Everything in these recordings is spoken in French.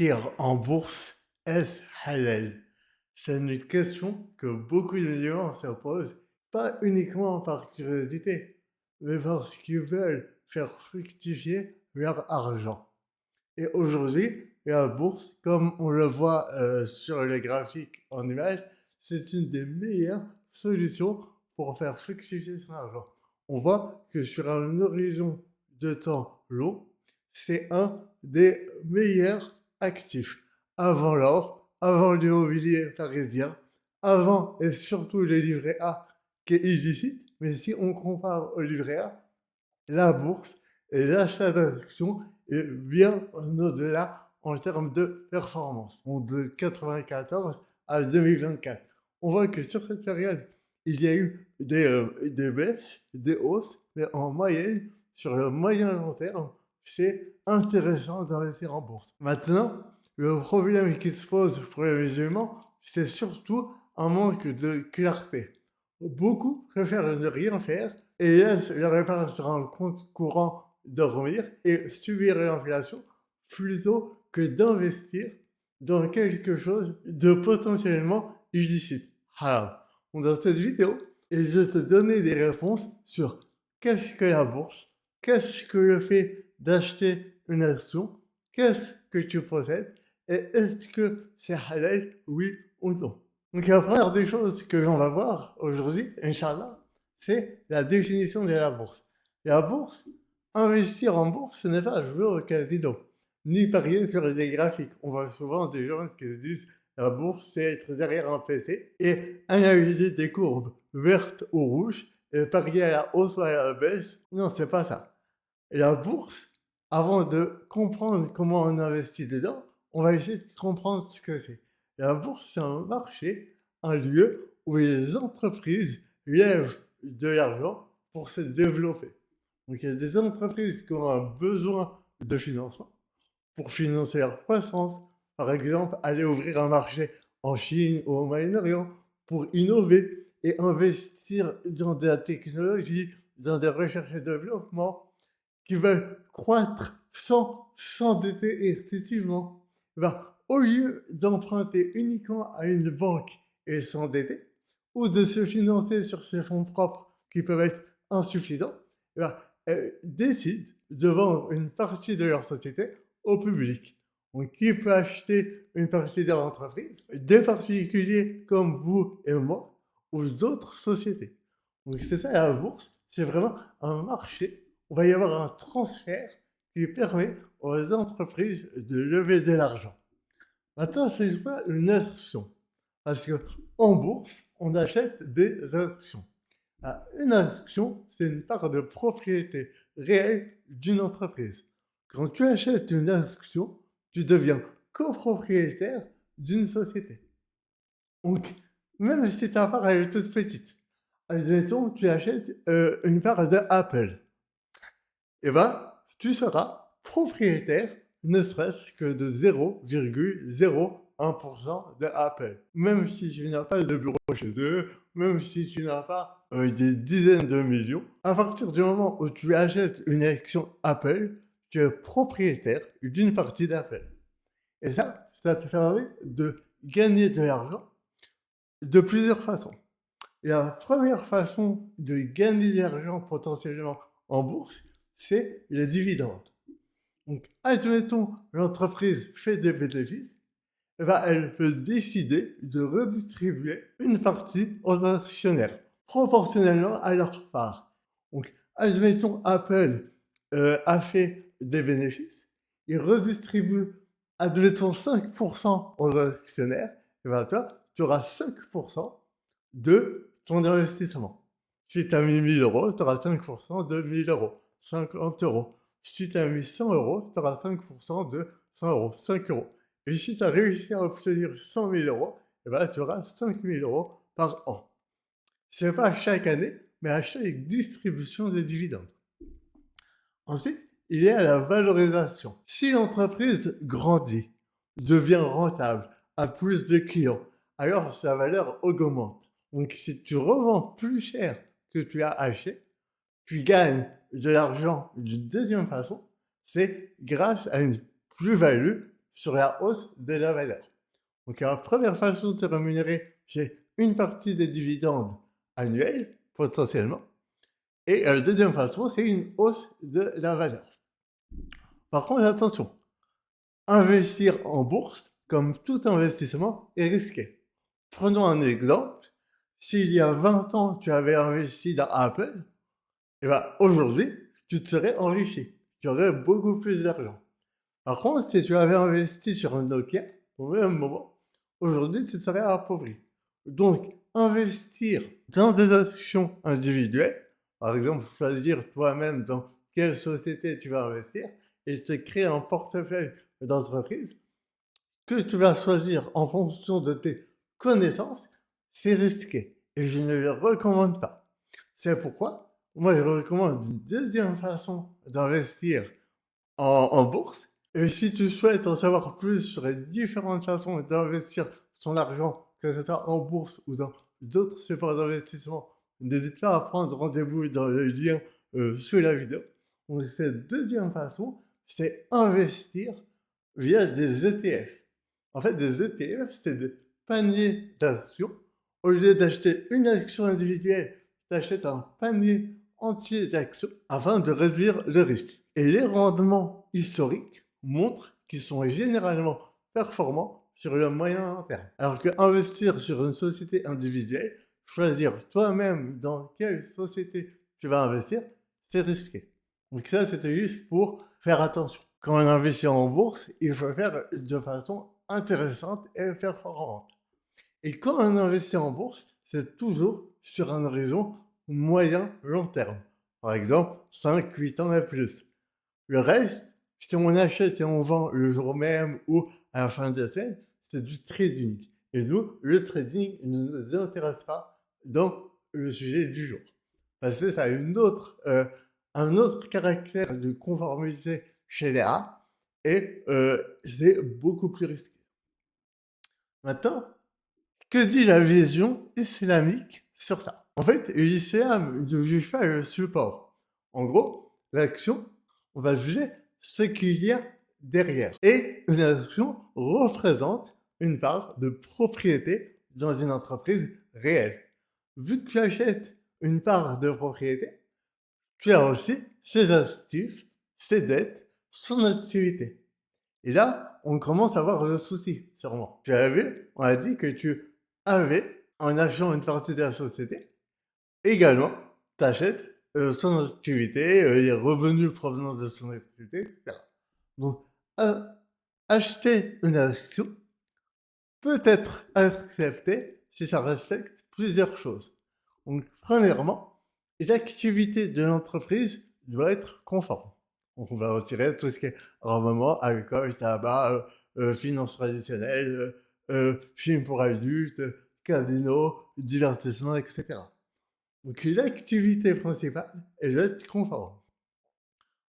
Investir en bourse, est-ce halal? C'est une question que beaucoup de gens se posent, pas uniquement par curiosité, mais parce qu'ils veulent faire fructifier leur argent. Et aujourd'hui, la bourse, comme on le voit sur le graphique en image, c'est une des meilleures solutions pour faire fructifier son argent. On voit que sur un horizon de temps long, c'est un des meilleurs actifs. Avant l'or, avant l'immobilier parisien, avant et surtout le livret A qui est illicite, mais si on compare au livret A, la bourse et l'achat d'actions est bien au-delà en termes de performance. De 94 à 2024. On voit que sur cette période, il y a eu des baisses, des hausses, mais en moyenne, sur le moyen long terme, c'est intéressant d'investir en bourse. Maintenant, le problème qui se pose pour les musulmans, c'est surtout un manque de clarté. Beaucoup préfèrent ne rien faire et laissent leur épargne sur un compte courant dormir et subir l'inflation plutôt que d'investir dans quelque chose de potentiellement illicite. Alors, dans cette vidéo, je vais te donner des réponses sur qu'est-ce que la bourse, qu'est-ce que le fait d'acheter une action, qu'est-ce que tu possèdes et est-ce que c'est halal, oui ou non. Donc la première des choses que l'on va voir aujourd'hui, Inch'Allah, c'est la définition de la bourse. La bourse, investir en bourse, ce n'est pas jouer au casino, ni parier sur des graphiques. On voit souvent des gens qui se disent la bourse, c'est être derrière un PC et analyser des courbes vertes ou rouges et parier à la hausse ou à la baisse. Non, c'est pas ça. La bourse, avant de comprendre comment on investit dedans, on va essayer de comprendre ce que c'est. La bourse, c'est un marché, un lieu où les entreprises lèvent de l'argent pour se développer. Donc il y a des entreprises qui ont un besoin de financement pour financer leur croissance. Par exemple, aller ouvrir un marché en Chine ou au Moyen-Orient pour innover et investir dans de la technologie, dans des recherches et développement qui veulent croître sans s'endetter excessivement. Ben, au lieu d'emprunter uniquement à une banque et s'endetter, ou de se financer sur ses fonds propres qui peuvent être insuffisants, ben, elles décident de vendre une partie de leur société au public. Donc, qui peut acheter une partie de leur entreprise? Des particuliers comme vous et moi, ou d'autres sociétés. Donc, c'est ça la bourse, c'est vraiment un marché. On va y avoir un transfert qui permet aux entreprises de lever de l'argent. Maintenant, c'est pas une action. Parce que en bourse, on achète des actions. Une action, c'est une part de propriété réelle d'une entreprise. Quand tu achètes une action, tu deviens copropriétaire d'une société. Donc, même si ta part elle est toute petite, admettons, tu achètes une part de Apple, eh ben, tu seras propriétaire, ne serait-ce que de 0,01% de Apple. Même si tu n'as pas de bureau chez eux, même si tu n'as pas des dizaines de millions, à partir du moment où tu achètes une action Apple, tu es propriétaire d'une partie d'Apple. Et ça te permet de gagner de l'argent de plusieurs façons. La première façon de gagner de l'argent potentiellement en bourse, c'est les dividendes. Donc, admettons, l'entreprise fait des bénéfices, eh ben, elle peut décider de redistribuer une partie aux actionnaires, proportionnellement à leur part. Donc, admettons, Apple a fait des bénéfices, il redistribue, admettons, 5% aux actionnaires, et ben, toi, tu auras 5% de ton investissement. Si tu as mis 1000 euros, tu auras 5% de 1000 euros, 50 euros. Si tu as mis 100 euros, tu auras 5% de 100 euros, 5 euros. Et si tu as réussi à obtenir 100 000 euros, eh ben, tu auras 5 000 euros par an. Ce n'est pas chaque année, mais à chaque distribution des dividendes. Ensuite, il y a la valorisation. Si l'entreprise grandit, devient rentable, a plus de clients, alors sa valeur augmente. Donc si tu revends plus cher que tu as acheté, tu gagnes de l'argent d'une deuxième façon, c'est grâce à une plus-value sur la hausse de la valeur. Donc la première façon de se rémunérer, c'est une partie des dividendes annuels, potentiellement. Et la deuxième façon, c'est une hausse de la valeur. Par contre, attention, investir en bourse, comme tout investissement, est risqué. Prenons un exemple. S'il y a 20 ans, tu avais investi dans Apple, et ben aujourd'hui, tu te serais enrichi. Tu aurais beaucoup plus d'argent. Par contre, si tu avais investi sur un Nokia, au même moment, aujourd'hui, tu serais appauvri. Donc, investir dans des actions individuelles, par exemple, choisir toi-même dans quelle société tu vas investir, et te créer un portefeuille d'entreprise que tu vas choisir en fonction de tes connaissances, c'est risqué. Et je ne le recommande pas. C'est pourquoi, moi, je recommande une deuxième façon d'investir en bourse. Et si tu souhaites en savoir plus sur les différentes façons d'investir son argent, que ce soit en bourse ou dans d'autres supports d'investissement, n'hésite pas à prendre rendez-vous dans le lien sous la vidéo. Donc, cette deuxième façon, c'est investir via des ETF. En fait, des ETF, c'est des paniers d'actions. Au lieu d'acheter une action individuelle, tu achètes un panier entier d'actions afin de réduire le risque. Et les rendements historiques montrent qu'ils sont généralement performants sur le moyen long terme. Alors que investir sur une société individuelle, choisir toi-même dans quelle société tu vas investir, c'est risqué. Donc ça, c'était juste pour faire attention. Quand on investit en bourse, il faut faire de façon intéressante et performante. Et quand on investit en bourse, c'est toujours sur un horizon moyen-long terme. Par exemple, 5-8 ans et plus. Le reste, si on achète et on vend le jour même ou à la fin de la semaine, c'est du trading. Et nous, le trading ne nous intéresse pas dans le sujet du jour. Parce que ça a un autre caractère de conformité chez les A et c'est beaucoup plus risqué. Maintenant, que dit la vision islamique sur ça? En fait, l'islam ne juge pas le support. En gros, l'action, on va juger ce qu'il y a derrière. Et une action représente une part de propriété dans une entreprise réelle. Vu que tu achètes une part de propriété, tu as aussi ses actifs, ses dettes, son activité. Et là, on commence à voir le souci, sûrement. Tu as vu, on a dit que tu avais, en achetant une partie de la société, également, tu achètes son activité, les revenus provenant de son activité, etc. Donc, acheter une action peut être accepté si ça respecte plusieurs choses. Donc, premièrement, l'activité de l'entreprise doit être conforme. Donc, on va retirer tout ce qui est armement, alcool, tabac, finances traditionnelles, films pour adultes, casino, divertissement, etc. Donc, l'activité principale, elle doit être conforme.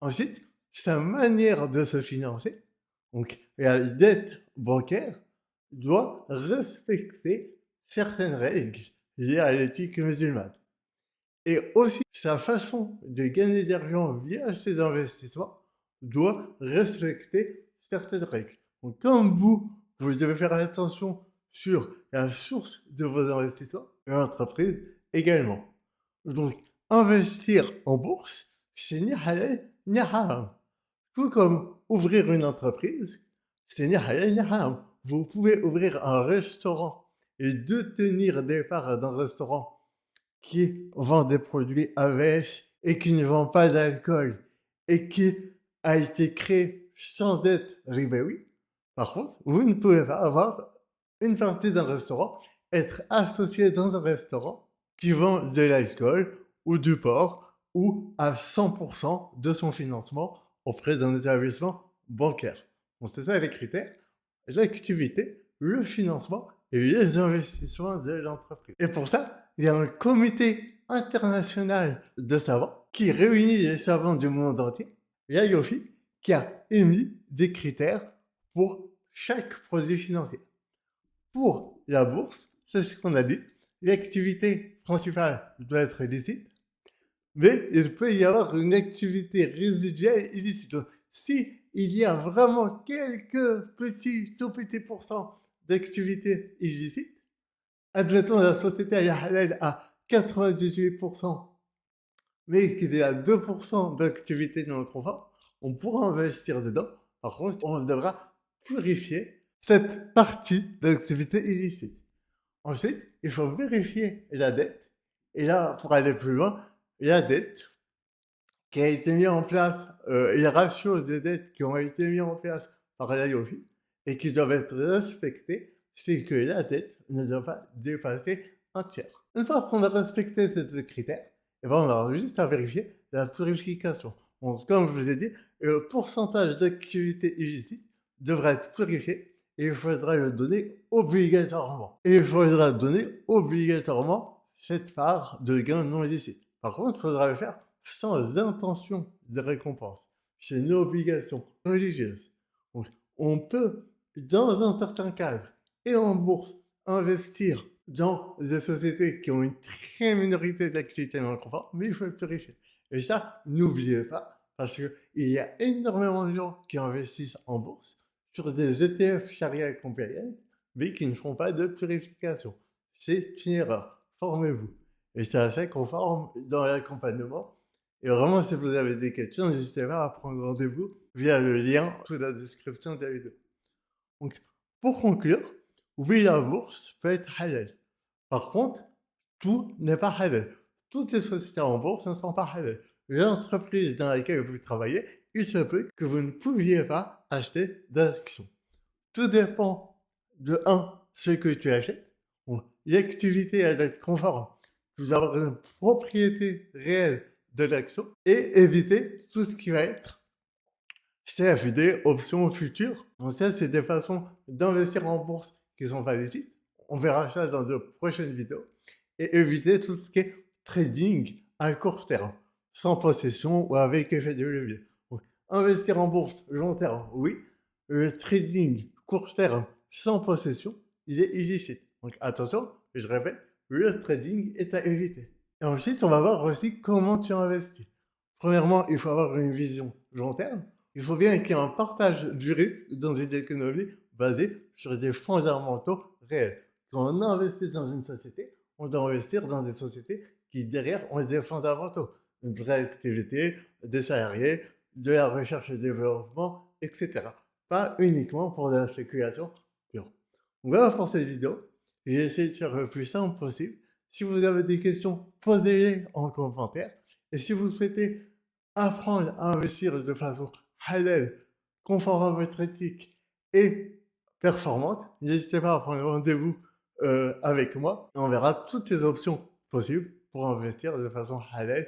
Ensuite, sa manière de se financer, donc la dette bancaire, doit respecter certaines règles liées à l'éthique musulmane. Et aussi, sa façon de gagner de l'argent via ses investissements doit respecter certaines règles. Donc, comme vous devez faire attention sur la source de vos investissements, et l'entreprise également. Donc, investir en bourse, c'est ni halal ni haram. Tout comme ouvrir une entreprise, c'est ni halal ni haram. Vous pouvez ouvrir un restaurant et détenir des parts d'un restaurant qui vend des produits avec et qui ne vend pas d'alcool et qui a été créé sans dette ribaoui. Par contre, vous ne pouvez pas avoir une partie d'un restaurant, être associé dans un restaurant qui vend de l'alcool ou du porc ou à 100% de son financement auprès d'un établissement bancaire. Donc c'est ça les critères, l'activité, le financement et les investissements de l'entreprise. Et pour ça, il y a un comité international de savants qui réunit les savants du monde entier, l'IOFI, qui a émis des critères pour chaque produit financier. Pour la bourse, c'est ce qu'on a dit, l'activité principale doit être licite, mais il peut y avoir une activité résiduelle illicite. Donc, si il y a vraiment quelques petits, tout petits pourcents d'activités illicites, admettons la société elle est halal à 98%, mais qu'il y a 2% d'activités non conformes, on pourra investir dedans. Par contre, on devra purifier cette partie d'activité illicite. Ensuite, il faut vérifier la dette. Et là, pour aller plus loin, la dette qui a été mise en place, les ratios de dettes qui ont été mis en place par l'IOFI et qui doivent être respectés, c'est que la dette ne doit pas dépasser un tiers. Une fois qu'on a respecté ces critères, eh ben, on aura juste à vérifier la purification. Donc, comme je vous ai dit, le pourcentage d'activité illicite devrait être purifié et il faudra le donner obligatoirement. Et il faudra donner obligatoirement cette part de gain non illicite. Par contre, il faudra le faire sans intention de récompense. C'est une obligation religieuse. Donc, on peut, dans un certain cadre, et en bourse, investir dans des sociétés qui ont une très minorité d'activités non conformes, mais il faut le purifier. Et ça, n'oubliez pas, parce qu'il y a énormément de gens qui investissent en bourse sur des ETF Sharia compliance, mais qui ne font pas de purification. C'est une erreur. Formez-vous. Et c'est assez conforme dans l'accompagnement. Et vraiment, si vous avez des questions, n'hésitez pas à prendre rendez-vous via le lien sous la description de la vidéo. Donc, pour conclure, oui, la bourse peut être halal. Par contre, tout n'est pas halal. Toutes les sociétés en bourse ne sont pas halal. L'entreprise dans laquelle vous travaillez, il se peut que vous ne pouviez pas acheter d'actions. Tout dépend de ce que tu achètes. Donc, l'activité elle doit être conforme. Tu dois avoir une propriété réelle de l'action et éviter tout ce qui va être CFD, options futures. Donc ça, c'est des façons d'investir en bourse qui sont pas licites. On verra ça dans de prochaines vidéos. Et éviter tout ce qui est trading à court terme, sans possession ou avec effet de levier. Donc, investir en bourse long terme, oui. Le trading court terme sans possession, il est illicite. Donc attention, je répète, le trading est à éviter. Et ensuite, on va voir aussi comment tu investis. Premièrement, il faut avoir une vision long terme. Il faut bien qu'il y ait un partage du risque dans une économie basée sur des fondamentaux réels. Quand on investit dans une société, on doit investir dans des sociétés qui, derrière, ont des fondamentaux. Une vraie activité, des salariés, de la recherche et développement, etc. Pas uniquement pour de la spéculation pure. Donc voilà pour cette vidéo. J'ai essayé de faire le plus simple possible. Si vous avez des questions, posez-les en commentaire. Et si vous souhaitez apprendre à investir de façon halal, conforme à votre éthique et performante, n'hésitez pas à prendre rendez-vous avec moi. Et on verra toutes les options possibles pour investir de façon halal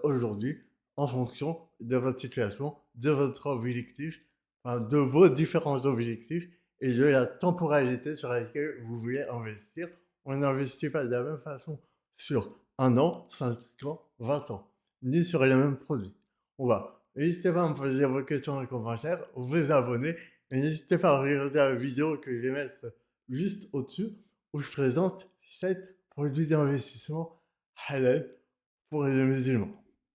aujourd'hui en fonction de votre situation, de votre objectif, enfin, de vos différents objectifs et de la temporalité sur laquelle vous voulez investir. On n'investit pas de la même façon sur 1 an, 5 ans, 20 ans, ni sur les mêmes produits. On va. N'hésitez pas à me poser vos questions dans les commentaires, vous abonner, et n'hésitez pas à regarder la vidéo que je vais mettre juste au-dessus, où je présente 7 produits d'investissement halal pour les musulmans.